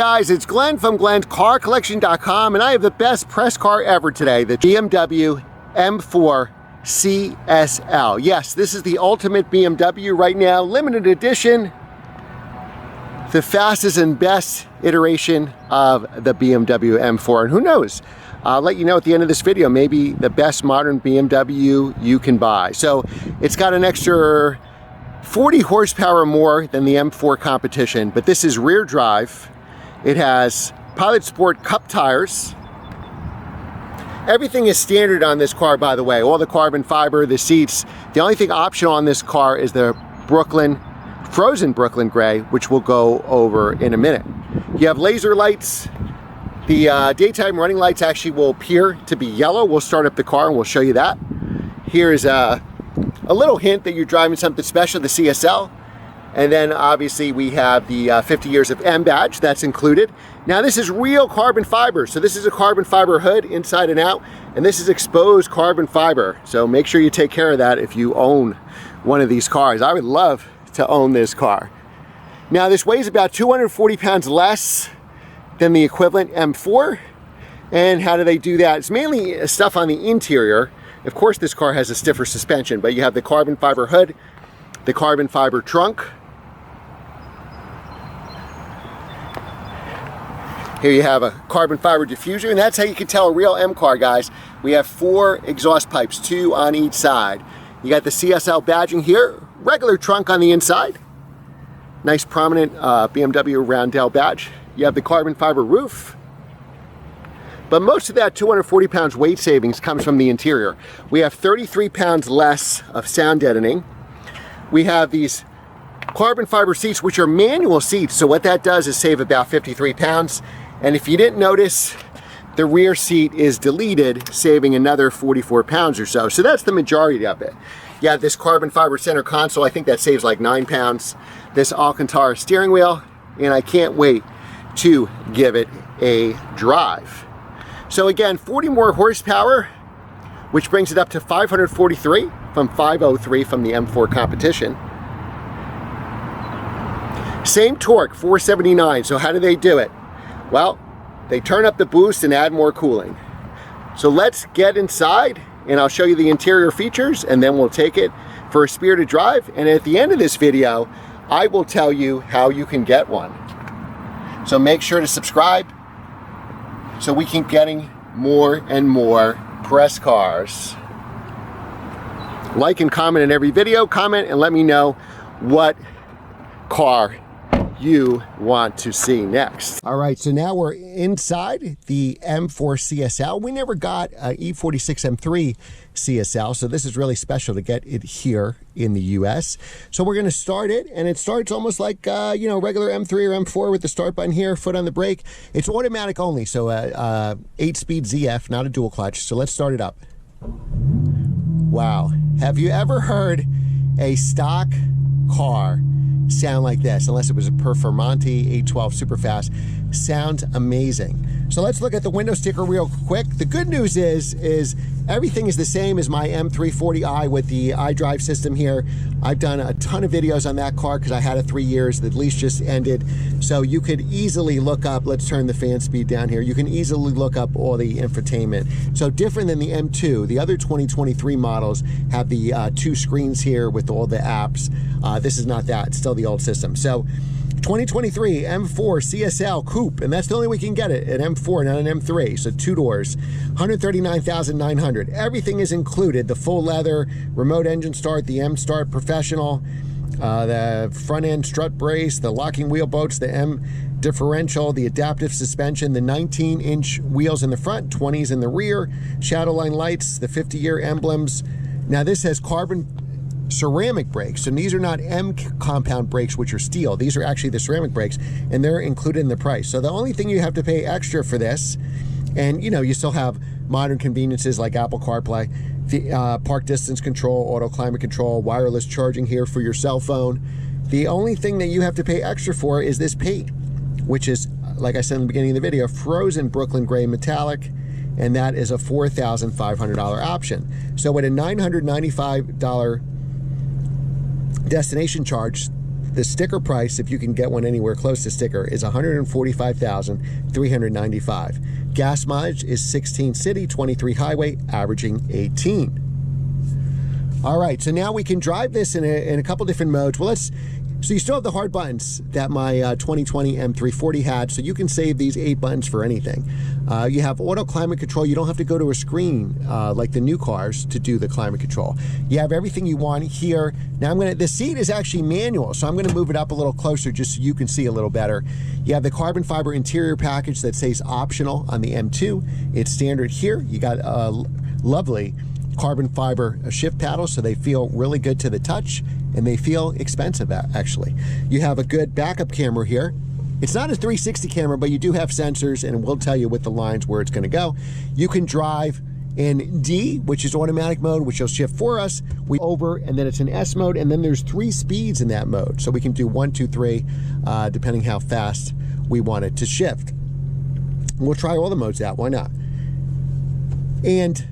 guys, it's Glenn from Glenn'sCarCollection.com, and I have the best press car ever today, the BMW M4 CSL. Yes, this is the ultimate BMW right now, limited edition, the fastest and best iteration of the BMW M4, and who knows, I'll let you know at the end of this video, maybe the best modern BMW you can buy. So it's got an extra 40 horsepower more than the M4 competition, but this is rear drive. It has Pilot Sport Cup tires. Everything is standard on this car, by the way. All the carbon fiber, the seats. The only thing optional on this car is the frozen Brooklyn gray, which we'll go over in a minute. You have laser lights. The daytime running lights actually will appear to be yellow. We'll start up the car and we'll show you that. Here's a little hint that you're driving something special, the CSL. And then obviously we have the 50 years of M badge, that's included. Now this is real carbon fiber. So this is a carbon fiber hood inside and out, and this is exposed carbon fiber. So make sure you take care of that if you own one of these cars. I would love to own this car. Now this weighs about 240 pounds less than the equivalent M4. And how do they do that? It's mainly stuff on the interior. Of course this car has a stiffer suspension, but you have the carbon fiber hood, the carbon fiber trunk. Here you have a carbon fiber diffuser, and that's how you can tell a real M car, guys. We have 4 exhaust pipes, 2 on each side. You got the CSL badging here, regular trunk on the inside. Nice prominent BMW roundel badge. You have the carbon fiber roof. But most of that 240 pounds weight savings comes from the interior. We have 33 pounds less of sound deadening. We have these carbon fiber seats, which are manual seats. So what that does is save about 53 pounds. And if you didn't notice, the rear seat is deleted, saving another 44 pounds or so. So that's the majority of it. You have this carbon fiber center console. I think that saves like 9 pounds. This Alcantara steering wheel, and I can't wait to give it a drive. So again, 40 more horsepower, which brings it up to 543 from 503 from the M4 competition. Same torque, 479. So how do they do it? Well, they turn up the boost and add more cooling. So let's get inside and I'll show you the interior features, and then we'll take it for a spirited drive. And at the end of this video, I will tell you how you can get one. So make sure to subscribe so we keep getting more and more press cars. Like and comment in every video. Comment and let me know what car you want to see next. All right, so now we're inside the M4 CSL. We never got an E46 M3 CSL, so this is really special to get it here in the US. So we're gonna start it, and it starts almost like you know, regular M3 or M4 with the start button here, foot on the brake. It's automatic only, so 8-speed ZF, not a dual clutch. So let's start it up. Wow, have you ever heard a stock car sound like this? Unless it was a Performante 812 Superfast. Sounds amazing. So let's look at the window sticker real quick. The good news is everything is the same as my M340i with the iDrive system here. I've done a ton of videos on that car because I had it 3 years. The lease just ended. So you could easily look up, let's turn the fan speed down here. You can easily look up all the infotainment. So different than the M2, the other 2023 models have the 2 screens here with all the apps. This is not that, it's still the old system. So 2023 M4 CSL Coupe, and that's the only way we can get it, an M4, not an M3, so 2 doors, 139,900. Everything is included, the full leather, remote engine start, the M Start Professional, the front end strut brace, the locking wheel bolts, the M differential, the adaptive suspension, the 19-inch wheels in the front, 20s in the rear, shadowline lights, the 50-year emblems. Now this has carbon ceramic brakes, and these are not M compound brakes, which are steel. These are actually the ceramic brakes, and they're included in the price. So the only thing you have to pay extra for this, and you know, you still have modern conveniences like Apple CarPlay, the park distance control, auto climate control, wireless charging here for your cell phone. The only thing that you have to pay extra for is this paint, which is, like I said in the beginning of the video, frozen Brooklyn gray metallic, and that is a $4,500 option. So with a $995 destination charge, The sticker price, if you can get one anywhere close to sticker, is $145,395. Gas mileage is 16 city, 23 highway, averaging 18. All right, so now we can drive this in a couple different modes. Well, so you still have the hard buttons that my 2020 M340 had, so you can save these 8 buttons for anything. You have auto climate control. You don't have to go to a screen like the new cars to do the climate control. You have everything you want here. Now the seat is actually manual, so I'm gonna move it up a little closer just so you can see a little better. You have the carbon fiber interior package that says optional on the M2. It's standard here. You got a lovely carbon fiber shift paddles, so they feel really good to the touch, and they feel expensive actually. You have a good backup camera here. It's not a 360 camera, but you do have sensors, and it will tell you with the lines where it's going to go. You can drive in D, which is automatic mode, which will shift for us. And then it's in S mode, and then there's 3 speeds in that mode, so we can do 1, 2, 3, depending how fast we want it to shift. We'll try all the modes out. Why not? And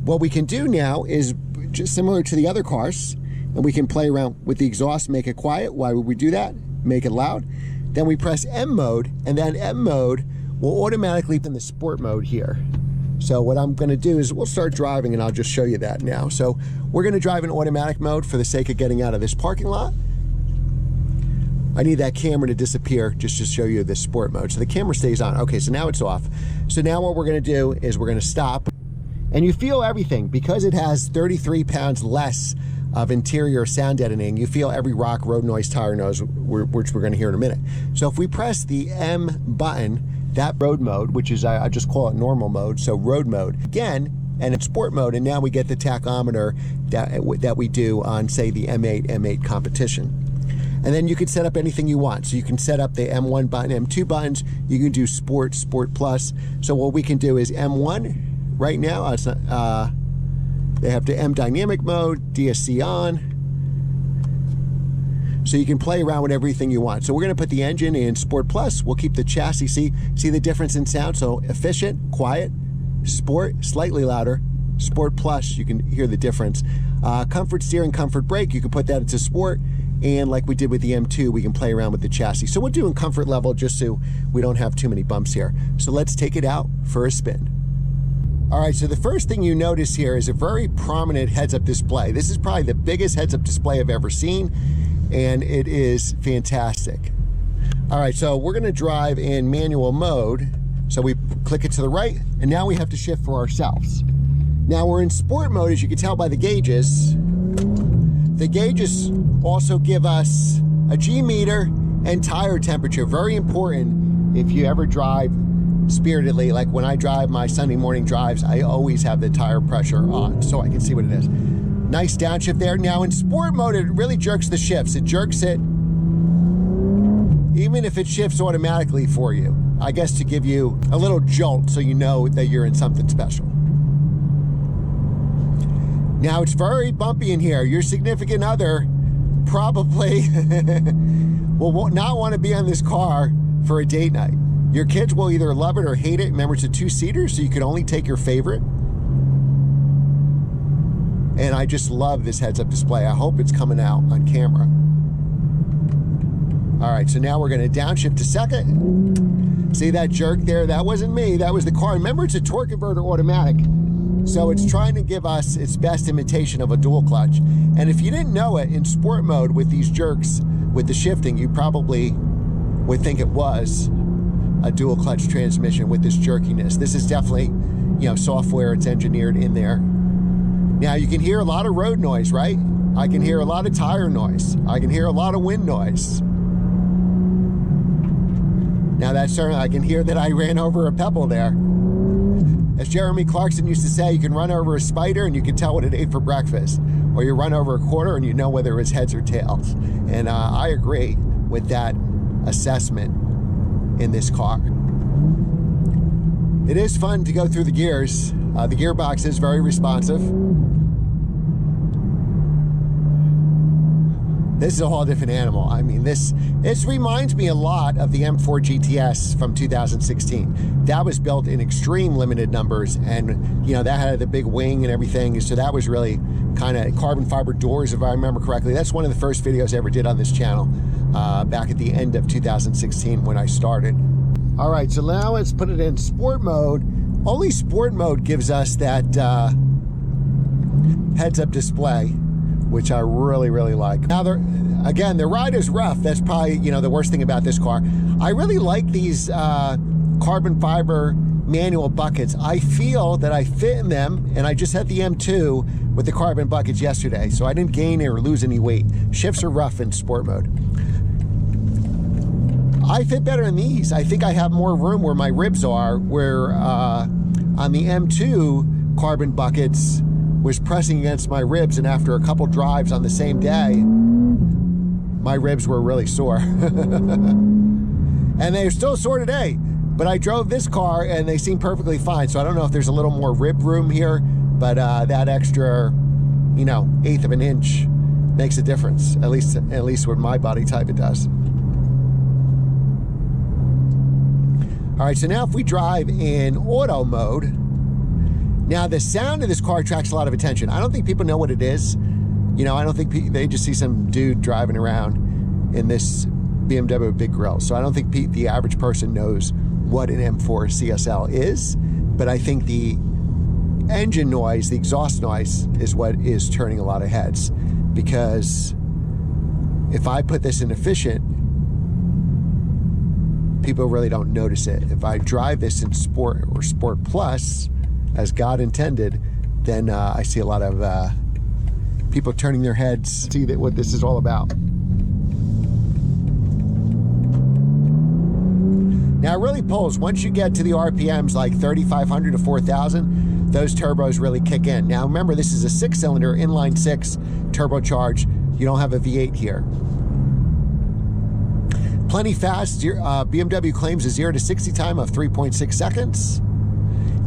what we can do now is just similar to the other cars, and we can play around with the exhaust, make it quiet. Why would we do that? Make it loud. Then we press M mode, and then M mode will automatically be in the sport mode here. So what I'm going to do is we'll start driving, and I'll just show you that now. So we're going to drive in automatic mode for the sake of getting out of this parking lot. I need that camera to disappear just to show you the sport mode. So the camera stays on. Okay, so now it's off. So now what we're going to do is we're going to stop. And you feel everything because it has 33 pounds less of interior sound deadening. You feel every rock, road noise, tire noise, which we're going to hear in a minute. So if we press the M button, that road mode, which is, I just call it normal mode, so road mode, again, and it's sport mode, and now we get the tachometer that we do on, say, the M8 competition. And then you can set up anything you want. So you can set up the M1 button, M2 buttons. You can do Sport, Sport Plus. So what we can do is M1, right now, it's not, they have the M dynamic mode, DSC on. So you can play around with everything you want. So we're gonna put the engine in Sport Plus. We'll keep the chassis. See the difference in sound? So efficient, quiet, Sport, slightly louder. Sport Plus, you can hear the difference. Comfort steering, comfort brake, you can put that into Sport. And like we did with the M2, we can play around with the chassis. So we'll do in comfort level just so we don't have too many bumps here. So let's take it out for a spin. All right, so the first thing you notice here is a very prominent heads-up display. This is probably the biggest heads-up display I've ever seen, and it is fantastic. All right, so we're gonna drive in manual mode. So we click it to the right, and now we have to shift for ourselves. Now we're in sport mode, as you can tell by the gauges. The gauges also give us a G meter and tire temperature. Very important if you ever drive spiritedly. Like when I drive my Sunday morning drives, I always have the tire pressure on so I can see what it is. Nice downshift there. Now in sport mode, it really jerks the shifts. It jerks it even if it shifts automatically for you. I guess to give you a little jolt so you know that you're in something special. Now it's very bumpy in here. Your significant other probably will not want to be on this car for a date night. Your kids will either love it or hate it. Remember, it's a 2-seater, so you can only take your favorite. And I just love this heads-up display. I hope it's coming out on camera. All right, so now we're going to downshift to second. See that jerk there? That wasn't me. That was the car. Remember, it's a torque converter automatic. So it's trying to give us its best imitation of a dual clutch. And if you didn't know it, in sport mode with these jerks, with the shifting, you probably would think it was a dual clutch transmission with this jerkiness. This is definitely, you know, software. It's engineered in there. Now you can hear a lot of road noise, right? I can hear a lot of tire noise. I can hear a lot of wind noise. Now that's certainly, I can hear that I ran over a pebble there. As Jeremy Clarkson used to say, you can run over a spider and you can tell what it ate for breakfast. Or you run over a quarter and you know whether it's heads or tails. And I agree with that assessment in this car. It is fun to go through the gears. The gearbox is very responsive. This is a whole different animal. I mean, this reminds me a lot of the M4 GTS from 2016. That was built in extreme limited numbers, and you know, that had the big wing and everything, so that was really kind of carbon fiber doors, if I remember correctly. That's one of the first videos I ever did on this channel. back at the end of 2016 when I started. All right, so now let's put it in sport mode. Only sport mode gives us that heads-up display, which I really, really like. Now, again, the ride is rough. That's probably, the worst thing about this car. I really like these carbon fiber manual buckets. I feel that I fit in them, and I just had the M2 with the carbon buckets yesterday, so I didn't gain or lose any weight. Shifts are rough in sport mode. I fit better in these. I think I have more room where my ribs are, where on the M2 carbon buckets was pressing against my ribs, and after a couple drives on the same day, my ribs were really sore. And they're still sore today, but I drove this car and they seem perfectly fine. So I don't know if there's a little more rib room here, but that extra, 1/8 of an inch makes a difference, at least with my body type it does. All right, so now if we drive in auto mode, now the sound of this car attracts a lot of attention. I don't think people know what it is. I don't think they just see some dude driving around in this BMW big grill. So I don't think the average person knows what an M4 CSL is, but I think the engine noise, the exhaust noise, is what is turning a lot of heads. Because if I put this in efficient, people really don't notice it. If I drive this in sport or sport plus, as God intended, then I see a lot of people turning their heads, see what this is all about. Now it really pulls. Once you get to the RPMs like 3,500 to 4,000, those turbos really kick in. Now remember, this is a 6-cylinder inline 6 turbocharged. You don't have a V8 here. Plenty fast. BMW claims a 0 to 60 time of 3.6 seconds.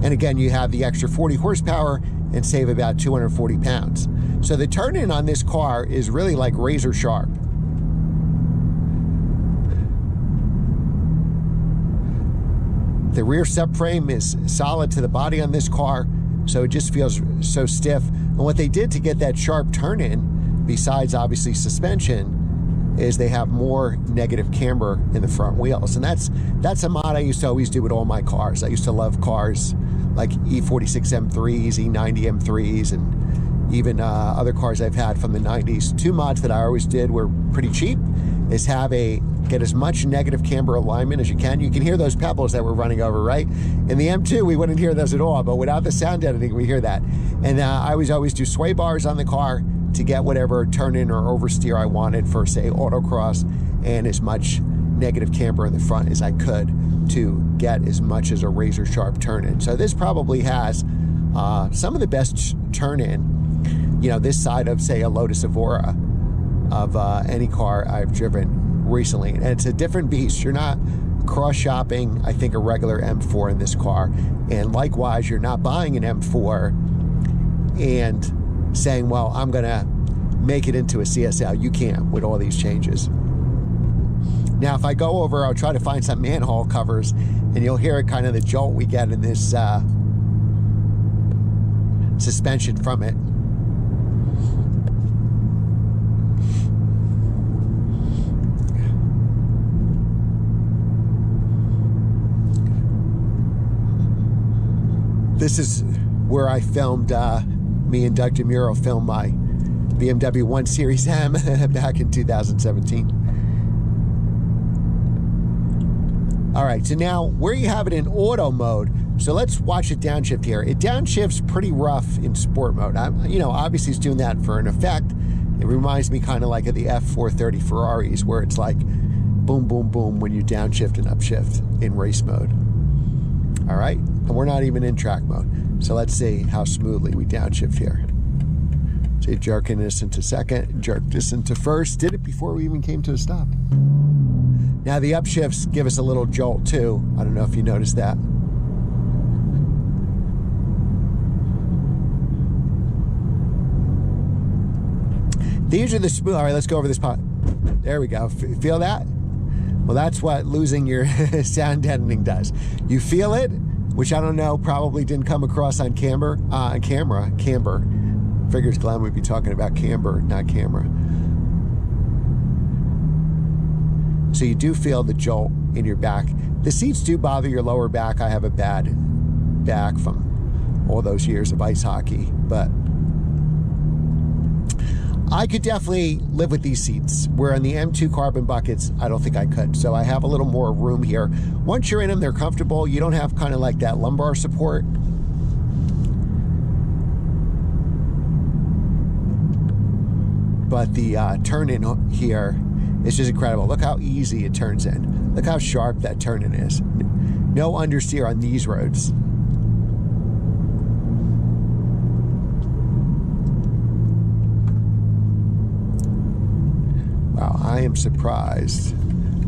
And again, you have the extra 40 horsepower and save about 240 pounds. So the turn-in on this car is really like razor sharp. The rear subframe is solid to the body on this car, so it just feels so stiff. And what they did to get that sharp turn-in, besides obviously suspension, is they have more negative camber in the front wheels. And that's a mod I used to always do with all my cars. I used to love cars like E46 M3s, E90 M3s, and even other cars I've had from the 90s. Two mods that I always did were pretty cheap, is get as much negative camber alignment as you can. You can hear those pebbles that we're running over, right? In the M2, we wouldn't hear those at all, but without the sound editing, we hear that. And I always do sway bars on the car to get whatever turn-in or oversteer I wanted for, say, autocross, and as much negative camber in the front as I could to get as much as a razor-sharp turn-in. So this probably has some of the best turn-in, this side of, say, a Lotus Evora of any car I've driven recently. And it's a different beast. You're not cross-shopping, I think, a regular M4 in this car. And likewise, you're not buying an M4 and saying, well, I'm gonna make it into a CSL. You can't with all these changes. Now, if I go over, I'll try to find some manhole covers, and you'll hear it, kind of the jolt we get in this suspension from it. This is where I filmed, me and Doug DeMuro filmed my BMW 1 Series M back in 2017. All right, so now where you have it in auto mode, so let's watch it downshift here. It downshifts pretty rough in sport mode. Obviously it's doing that for an effect. It reminds me kind of like of the F430 Ferraris, where it's like boom, boom, boom when you downshift and upshift in race mode. All right, and we're not even in track mode. So let's see how smoothly we downshift here. So jerking this into second, jerk this into first. Did it before we even came to a stop. Now the upshifts give us a little jolt too. I don't know if you noticed that. These are the smooth. All right, let's go over this part. There we go. Feel that? Well, that's what losing your sound deadening does. You feel it, which I don't know, probably didn't come across on camber. Camber. Figures Glenn would be talking about camber, not camera. So you do feel the jolt in your back. The seats do bother your lower back. I have a bad back from all those years of ice hockey, but I could definitely live with these seats. Where on the M2 carbon buckets, I don't think I could. So I have a little more room here. Once you're in them, they're comfortable. You don't have kind of like that lumbar support. But the turn-in here is just incredible. Look how easy it turns in. Look how sharp that turn-in is. No understeer on these roads. Wow, I am surprised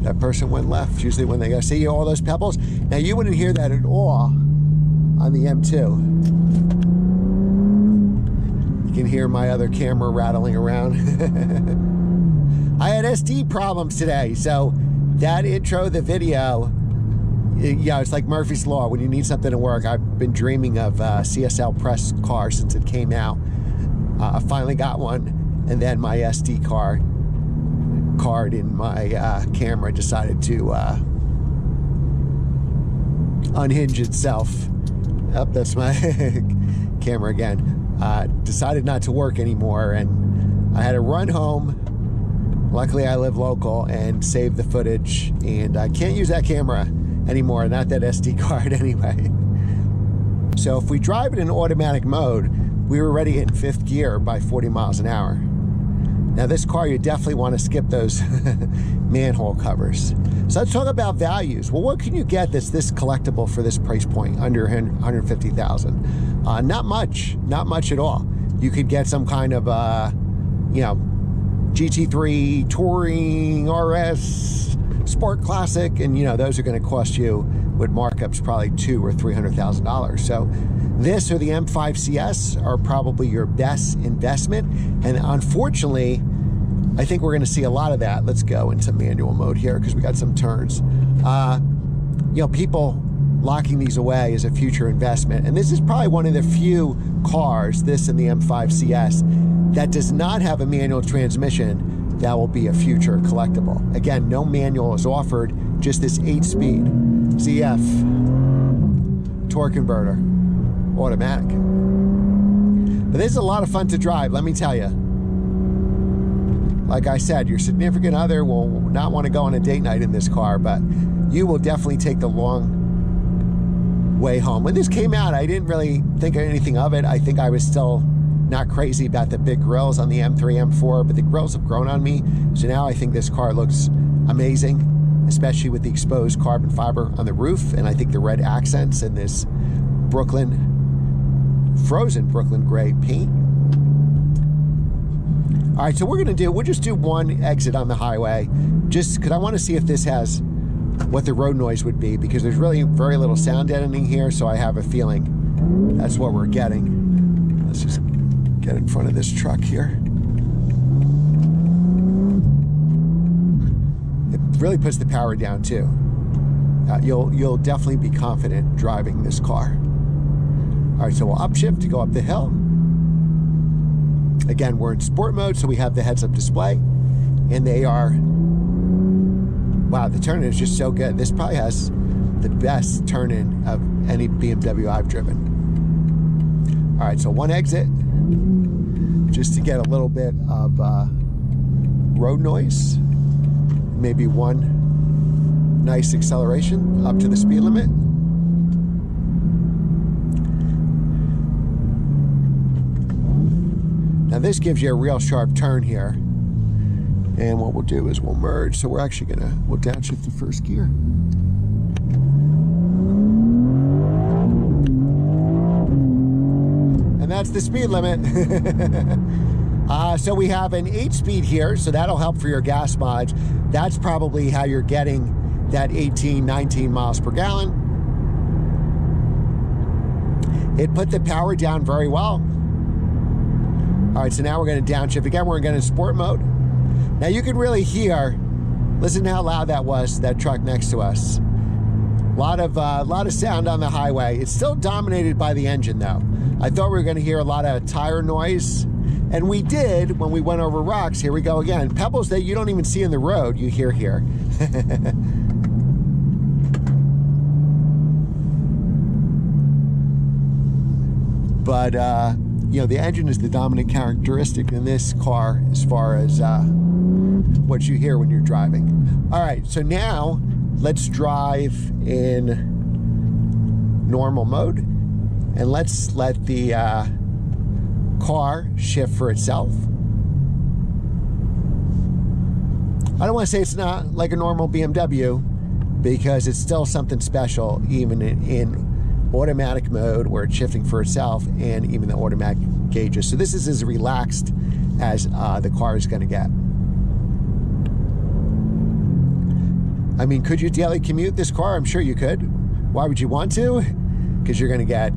that person went left. Usually when they go, see all those pebbles? Now you wouldn't hear that at all on the M2. You can hear my other camera rattling around. I had SD problems today, so that intro, the video, yeah, it's like Murphy's Law. When you need something to work, I've been dreaming of a CSL press car since it came out. I finally got one, and then my SD card in my camera decided to unhinge itself. Oh, that's my camera again. Decided not to work anymore, and I had to run home. Luckily, I live local and save the footage, and I can't use that camera anymore, not that SD card anyway. So if we drive it in automatic mode, we were already in 5th gear by 40 miles an hour. Now this car, you definitely want to skip those manhole covers. So let's talk about values. Well, what can you get that's this collectible for this price point, under $150,000? Not much at all. You could get some kind of, you know, GT3 Touring RS Sport Classic, and you know those are going to cost you with markups probably $200,000 or $300,000. So this or the M5 CS are probably your best investment, and unfortunately I think we're going to see a lot of that. Let's go into manual mode here because we got some turns. You know, people locking these away as a future investment, and this is probably one of the few cars, this and the M5 CS, that does not have a manual transmission. That will be a future collectible. Again, no manual is offered, just this 8-speed ZF torque converter, automatic. But this is a lot of fun to drive, let me tell you. Like I said, your significant other will not want to go on a date night in this car, but you will definitely take the long way home. When this came out, I didn't really think anything of it. I think I was still not crazy about the big grills on the M3, M4, but the grills have grown on me. So now I think this car looks amazing, especially with the exposed carbon fiber on the roof. And I think the red accents and this frozen Brooklyn gray paint. All right, so we'll just do one exit on the highway, just because I want to see if this has what the road noise would be, because there's really very little sound deadening here, so I have a feeling that's what we're getting. Let's just get in front of this truck here. It really puts the power down too. You'll definitely be confident driving this car. All right, so we'll upshift to go up the hill. Again, we're in sport mode, so we have the heads-up display, and they are, wow, the turn-in is just so good. This probably has the best turn-in of any BMW I've driven. All right, so one exit, just to get a little bit of road noise, maybe one nice acceleration up to the speed limit. Now this gives you a real sharp turn here. And what we'll do is we'll merge. So we'll downshift to first gear. And that's the speed limit. So we have an 8-speed here, so that'll help for your gas mileage. That's probably how you're getting that 18, 19 miles per gallon. It put the power down very well. All right, so now we're going to downshift. Again, we're going to sport mode. Now you can really hear, listen to how loud that was, that truck next to us. A lot of sound on the highway. It's still dominated by the engine though. I thought we were going to hear a lot of tire noise And we did when we went over rocks. Here we go again. Pebbles that you don't even see in the road, you hear here. But, you know, the engine is the dominant characteristic in this car as far as what you hear when you're driving. All right, so now let's drive in normal mode, and let's let the car shift for itself. I don't want to say it's not like a normal BMW, because it's still something special, even in automatic mode where it's shifting for itself, and even the automatic gauges. So this is as relaxed as the car is going to get. I mean, could you daily commute this car? I'm sure you could. Why would you want to? Because you're going to get,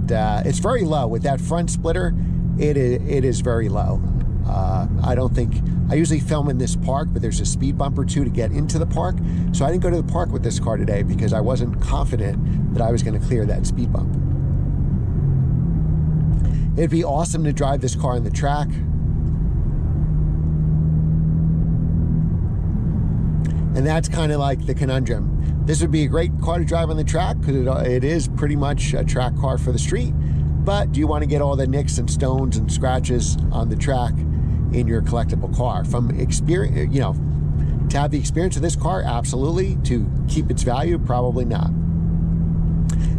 it's very low. With that front splitter, it is very low. I don't think, I usually film in this park, but there's a speed bump or two to get into the park. So I didn't go to the park with this car today because I wasn't confident that I was going to clear that speed bump. It'd be awesome to drive this car on the track. And that's kind of like the conundrum. This would be a great car to drive on the track because it is pretty much a track car for the street. But do you want to get all the nicks and stones and scratches on the track in your collectible car? From experience, you know, to have the experience of this car, absolutely. To keep its value, probably not.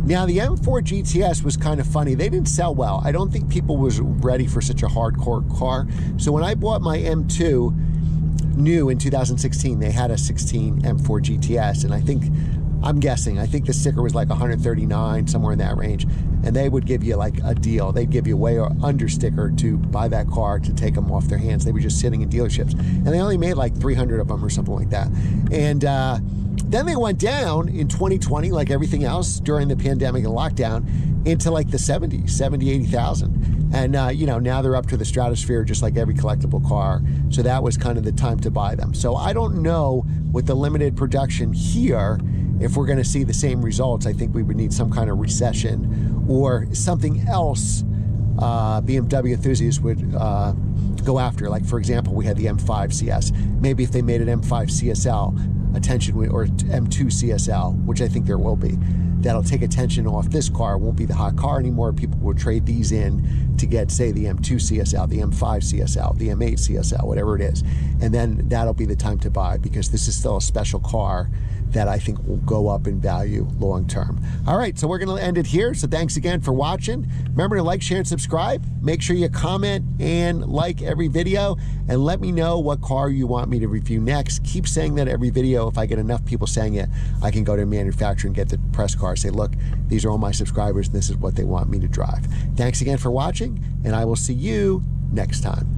Now, the M4 GTS was kind of funny. They didn't sell well. I don't think people was ready for such a hardcore car. So when I bought my M2 new in 2016, they had a 16 M4 GTS, and I think the sticker was like 139, somewhere in that range, and they would give you like a deal. They'd give you way under sticker to buy that car, to take them off their hands. They were just sitting in dealerships, and they only made like 300 of them or something like that. And then they went down in 2020, like everything else during the pandemic and lockdown, into like the 70, 80,000. And, you know, now they're up to the stratosphere, just like every collectible car. So that was kind of the time to buy them. So I don't know, with the limited production here, if we're going to see the same results. I think we would need some kind of recession or something else BMW enthusiasts would go after. Like, for example, we had the M5 CS. Maybe if they made an M5 CSL, or M2 CSL, which I think there will be, that'll take attention off this car. It won't be the hot car anymore. People will trade these in to get, say, the M2 CSL, the M5 CSL, the M8 CSL, whatever it is. And then that'll be the time to buy, because this is still a special car that I think will go up in value long term. All right, so we're going to end it here. So thanks again for watching. Remember to like, share, and subscribe. Make sure you comment and like every video, and let me know what car you want me to review next. Keep saying that every video. If I get enough people saying it, I can go to a manufacturer and get the press car, say, look, these are all my subscribers, and this is what they want me to drive. Thanks again for watching, and I will see you next time.